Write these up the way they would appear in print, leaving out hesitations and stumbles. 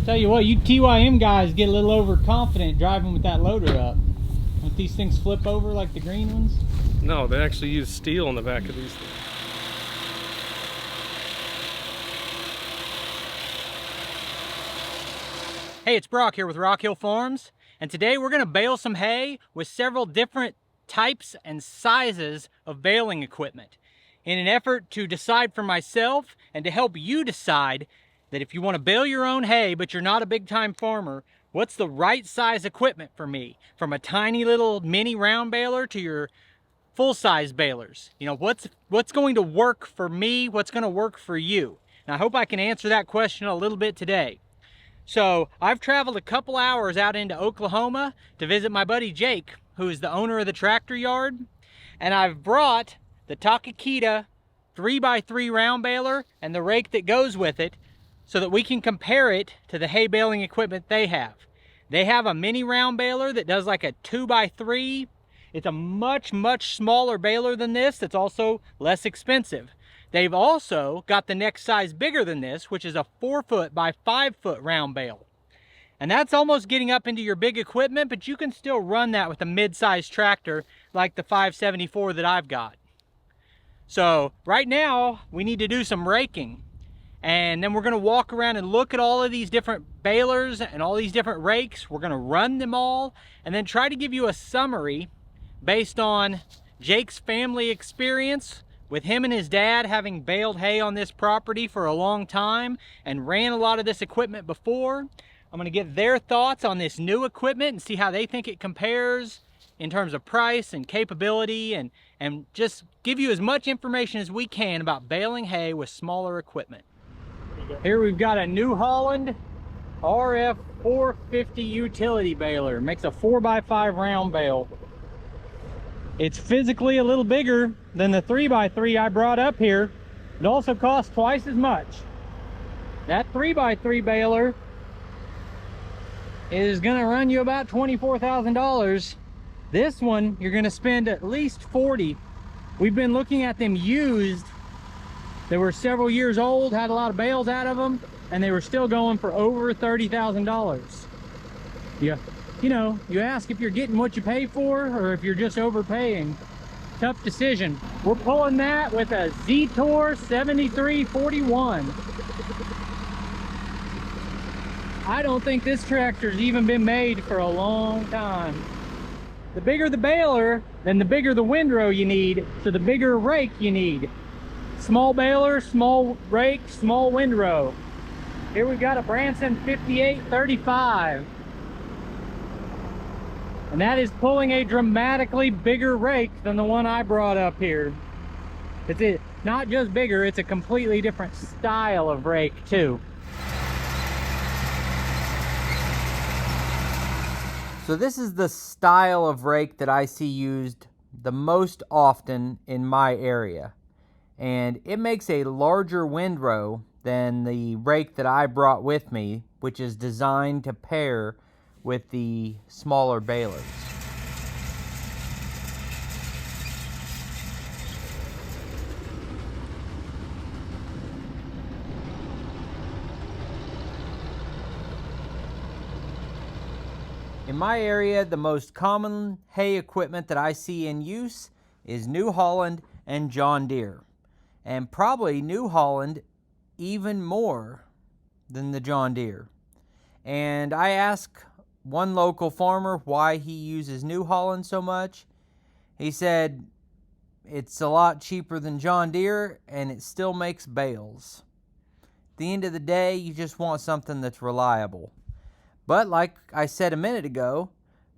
Tell you what, you TYM guys get a little overconfident driving with that loader up. Don't these things flip over like the green ones? No, they actually use steel in the back of these things. Hey, it's Brock here with Rock Hill Farms, and today we're going to bale some hay with several different types and sizes of baling equipment in an effort to decide for myself and to help you decide that if you want to bale your own hay but you're not a big time farmer, what's the right size equipment for me? From a tiny little mini round baler to your full size balers. You know, what's going to work for me? What's going to work for you? And I hope I can answer that question a little bit today. So I've traveled a couple hours out into Oklahoma to visit my buddy Jake, who is the owner of the tractor yard. And I've brought the Takakita 3x3 round baler and the rake that goes with it so that we can compare it to the hay baling equipment they have. They have a mini round baler that does like a 2x3. It's a much smaller baler than this. That's also less expensive. They've also got the next size bigger than this, which is a 4-foot by 5-foot round bale. And that's almost getting up into your big equipment, but you can still run that with a mid-sized tractor like the 574 that I've got. So right now we need to do some raking, and then we're going to walk around and look at all of these different balers and all these different rakes. We're going to run them all and then try to give you a summary based on Jake's family experience with him and his dad having baled hay on this property for a long time and ran a lot of this equipment before. I'm going to get their thoughts on this new equipment and see how they think it compares in terms of price and capability, and just give you as much information as we can about baling hay with smaller equipment. Here we've got a New Holland RF 450 utility baler. Makes a 4x5 round bale. It's physically a little bigger than the 3x3 I brought up here. It also costs twice as much. That 3x3 baler is gonna run you about $24,000. This one, you're gonna spend at least $40,000. We've been looking at them used. They were several years old, had a lot of bales out of them, and they were still going for over $30,000. Yeah. You know, you ask if you're getting what you pay for or if you're just overpaying. Tough decision. We're pulling that with a Z-Tor 7341. I don't think this tractor's even been made for a long time. The bigger the baler, then the bigger the windrow you need, so the bigger rake you need. Small baler, small rake, small windrow. Here we've got a Branson 5835. And that is pulling a dramatically bigger rake than the one I brought up here. It's not just bigger, it's a completely different style of rake too. So this is the style of rake that I see used the most often in my area. And it makes a larger windrow than the rake that I brought with me, which is designed to pair with the smaller balers. In my area, the most common hay equipment that I see in use is New Holland and John Deere. And probably New Holland even more than the John Deere. And I asked one local farmer why he uses New Holland so much. He said it's a lot cheaper than John Deere and it still makes bales. At the end of the day, you just want something that's reliable. But like I said a minute ago,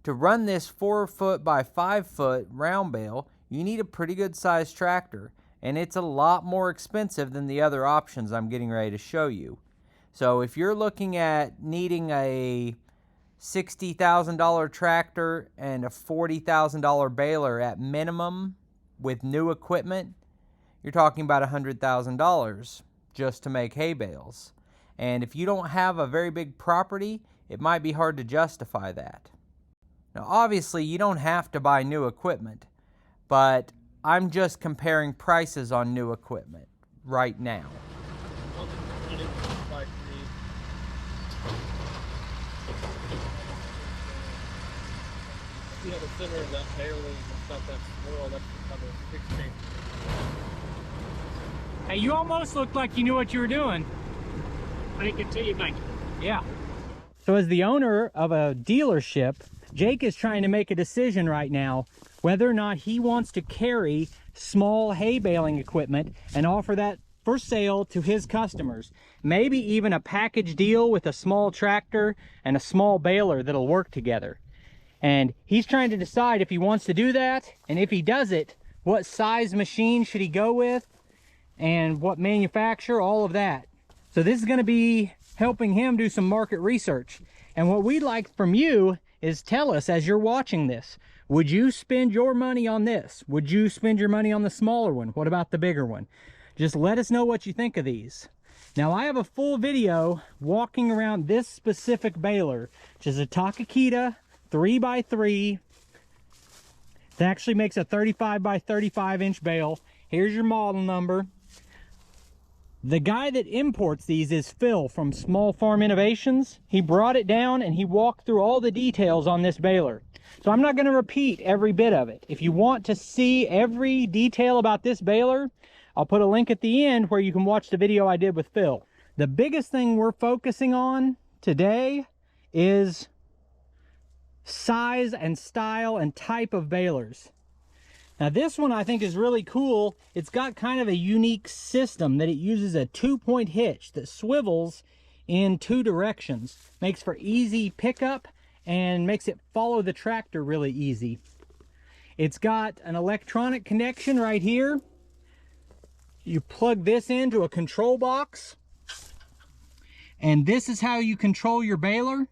to run this 4-foot by 5-foot round bale, you need a pretty good sized tractor, and it's a lot more expensive than the other options I'm getting ready to show you. So if you're looking at needing a $60,000 tractor and a $40,000 baler at minimum with new equipment, you're talking about $100,000 just to make hay bales. And if you don't have a very big property, it might be hard to justify that. Now obviously you don't have to buy new equipment, but I'm just comparing prices on new equipment right now. see how the center of that baler is, it's not that swirl, that's how the stick shape. Hey, you almost looked like you knew what you were doing. I can tell you, Mike. Yeah. So as the owner of a dealership, Jake is trying to make a decision right now whether or not he wants to carry small hay baling equipment and offer that for sale to his customers. Maybe even a package deal with a small tractor and a small baler that'll work together. And he's trying to decide if he wants to do that, and if he does it, what size machine should he go with, and what manufacturer, all of that. So this is going to be helping him do some market research. And what we'd like from you is tell us as you're watching this, would you spend your money on this? Would you spend your money on the smaller one? What about the bigger one? Just let us know what you think of these. Now I have a full video walking around this specific baler, which is a Takakita 3x3. It actually makes a 35 by 35 inch bale. Here's your model number. The guy that imports these is Phil from Small Farm Innovations. He brought it down and he walked through all the details on this baler. So I'm not going to repeat every bit of it. If you want to see every detail about this baler, I'll put a link at the end where you can watch the video I did with Phil. The biggest thing we're focusing on today is size and style and type of balers. Now this one I think is really cool. It's got kind of a unique system that it uses a 2-point hitch that swivels in 2 directions. Makes for easy pickup and makes it follow the tractor really easy. It's got an electronic connection right here. You plug this into a control box, and this is how you control your baler,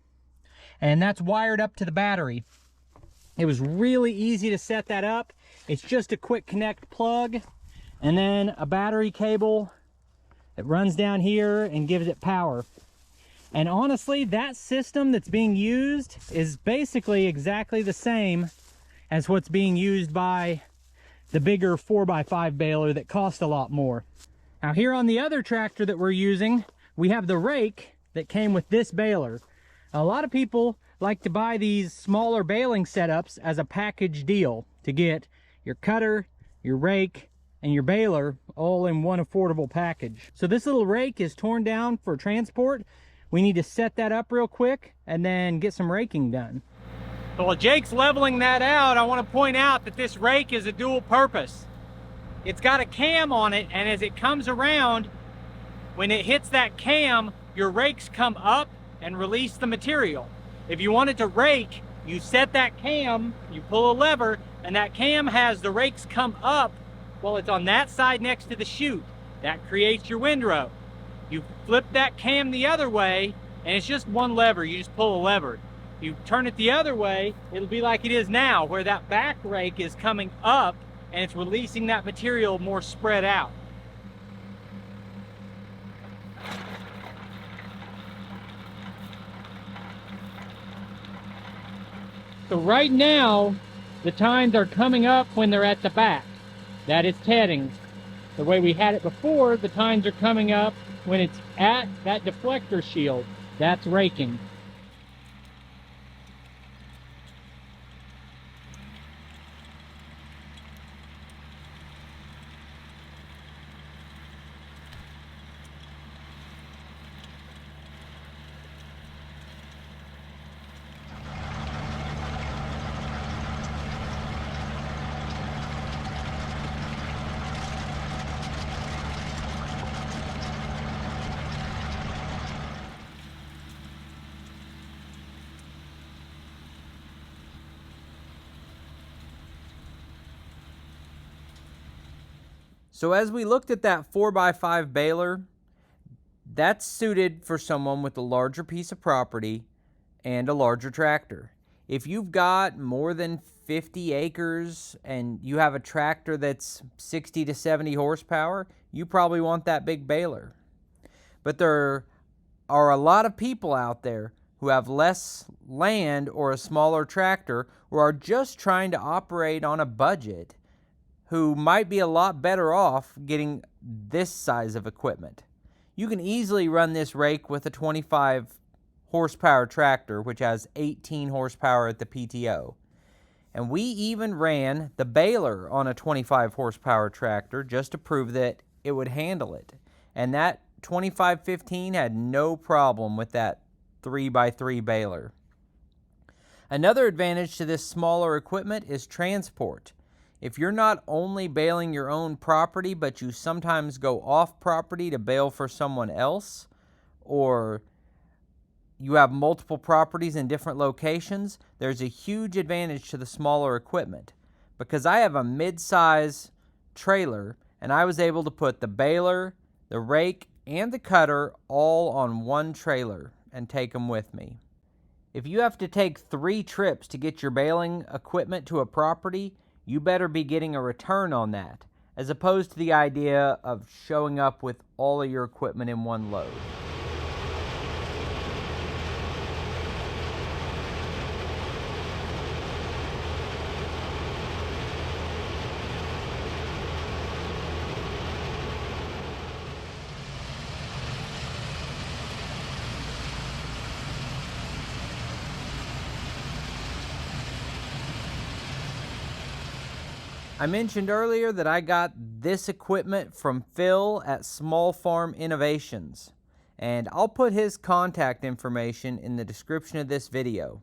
and that's wired up to the battery. It was really easy to set that up. It's just a quick connect plug and then a battery cable that runs down here and gives it power. And honestly, that system that's being used is basically exactly the same as what's being used by the bigger 4x5 baler that cost a lot more. Now here on the other tractor that we're using, we have the rake that came with this baler. A lot of people like to buy these smaller baling setups as a package deal to get your cutter, your rake, and your baler all in one affordable package. So this little rake is torn down for transport. We need to set that up real quick and then get some raking done. So while Jake's leveling that out, I want to point out that this rake is a dual purpose. It's got a cam on it, and as it comes around, when it hits that cam, your rakes come up and release the material. If you want it to rake, you set that cam, you pull a lever, and that cam has the rakes come up while it's on that side next to the chute. That creates your windrow. You flip that cam the other way, and it's just one lever. You just pull a lever. You turn it the other way, it'll be like it is now, where that back rake is coming up and it's releasing that material more spread out. So right now, the tines are coming up when they're at the back. That is tedding. The way we had it before, the tines are coming up when it's at that deflector shield. That's raking. So as we looked at that 4x5 baler, that's suited for someone with a larger piece of property and a larger tractor. If you've got more than 50 acres and you have a tractor that's 60 to 70 horsepower, you probably want that big baler. But there are a lot of people out there who have less land or a smaller tractor or are just trying to operate on a budget, who might be a lot better off getting this size of equipment. You can easily run this rake with a 25 horsepower tractor, which has 18 horsepower at the PTO. And we even ran the Baler on a 25 horsepower tractor just to prove that it would handle it. And that 2515 had no problem with that 3x3 baler. Another advantage to this smaller equipment is transport. If you're not only baling your own property, but you sometimes go off property to bale for someone else, or you have multiple properties in different locations, there's a huge advantage to the smaller equipment. Because I have a mid-size trailer, and I was able to put the baler, the rake, and the cutter all on one trailer and take them with me. If you have to take 3 trips to get your baling equipment to a property, you better be getting a return on that, as opposed to the idea of showing up with all of your equipment in one load. I mentioned earlier that I got this equipment from Phil at Small Farm Innovations, and I'll put his contact information in the description of this video.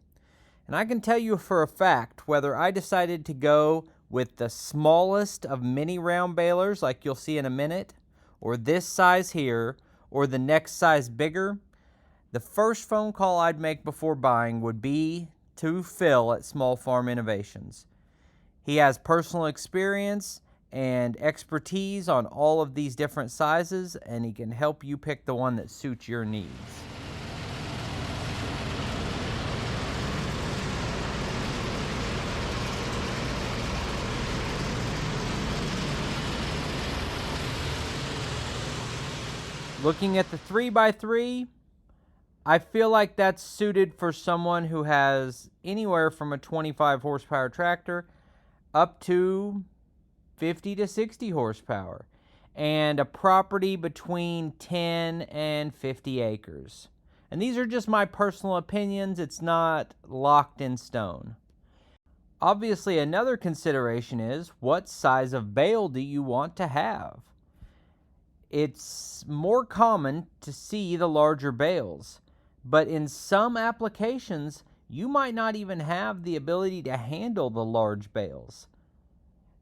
And I can tell you for a fact whether I decided to go with the smallest of mini round balers like you'll see in a minute, or this size here, or the next size bigger, the first phone call I'd make before buying would be to Phil at Small Farm Innovations. He has personal experience and expertise on all of these different sizes, and he can help you pick the one that suits your needs. Looking at the 3x3, I feel like that's suited for someone who has anywhere from a 25 horsepower tractor up to 50 to 60 horsepower, and a property between 10 and 50 acres. And these are just my personal opinions, it's not locked in stone. Obviously, another consideration is what size of bale do you want to have? It's more common to see the larger bales, but in some applications, you might not even have the ability to handle the large bales.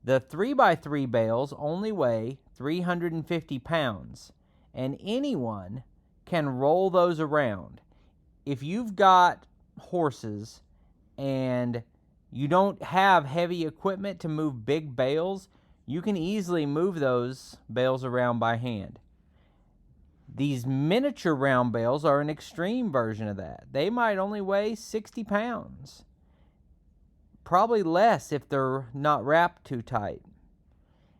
The 3x3 bales only weigh 350 pounds, and anyone can roll those around. If you've got horses and you don't have heavy equipment to move big bales, you can easily move those bales around by hand. These miniature round bales are an extreme version of that. They might only weigh 60 pounds. Probably less if they're not wrapped too tight.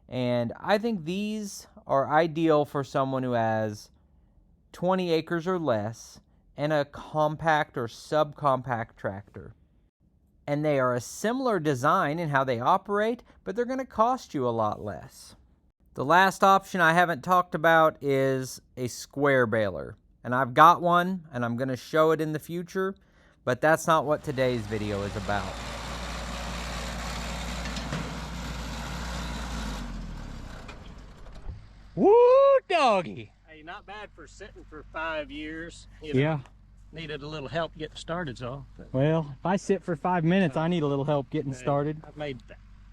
And I think these are ideal for someone who has 20 acres or less and a compact or subcompact tractor. And they are a similar design in how they operate, but they're going to cost you a lot less. The last option I haven't talked about is a square baler. And I've got one, and I'm going to show it in the future, but that's not what today's video is about. Woo, doggy! Hey, not bad for sitting for 5 years. You know, Yeah. Needed a little help getting started, so. Well, if I sit for 5 minutes, I need a little help getting started. I've made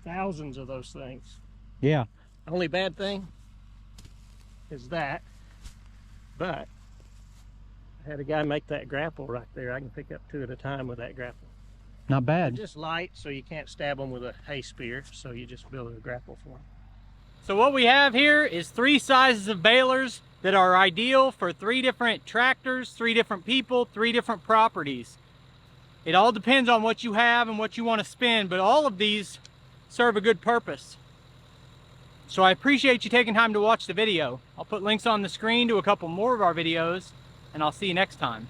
thousands of those things. Yeah. Only bad thing is that, but I had a guy make that grapple right there. I can pick up 2 at a time with that grapple. Not They're bad. just light, so you can't stab them with a hay spear, so you just build a grapple for them. So what we have here is 3 sizes of balers that are ideal for 3 different tractors, 3 different people, 3 different properties. It all depends on what you have and what you want to spend, but all of these serve a good purpose. So I appreciate you taking time to watch the video. I'll put links on the screen to a couple more of our videos, and I'll see you next time.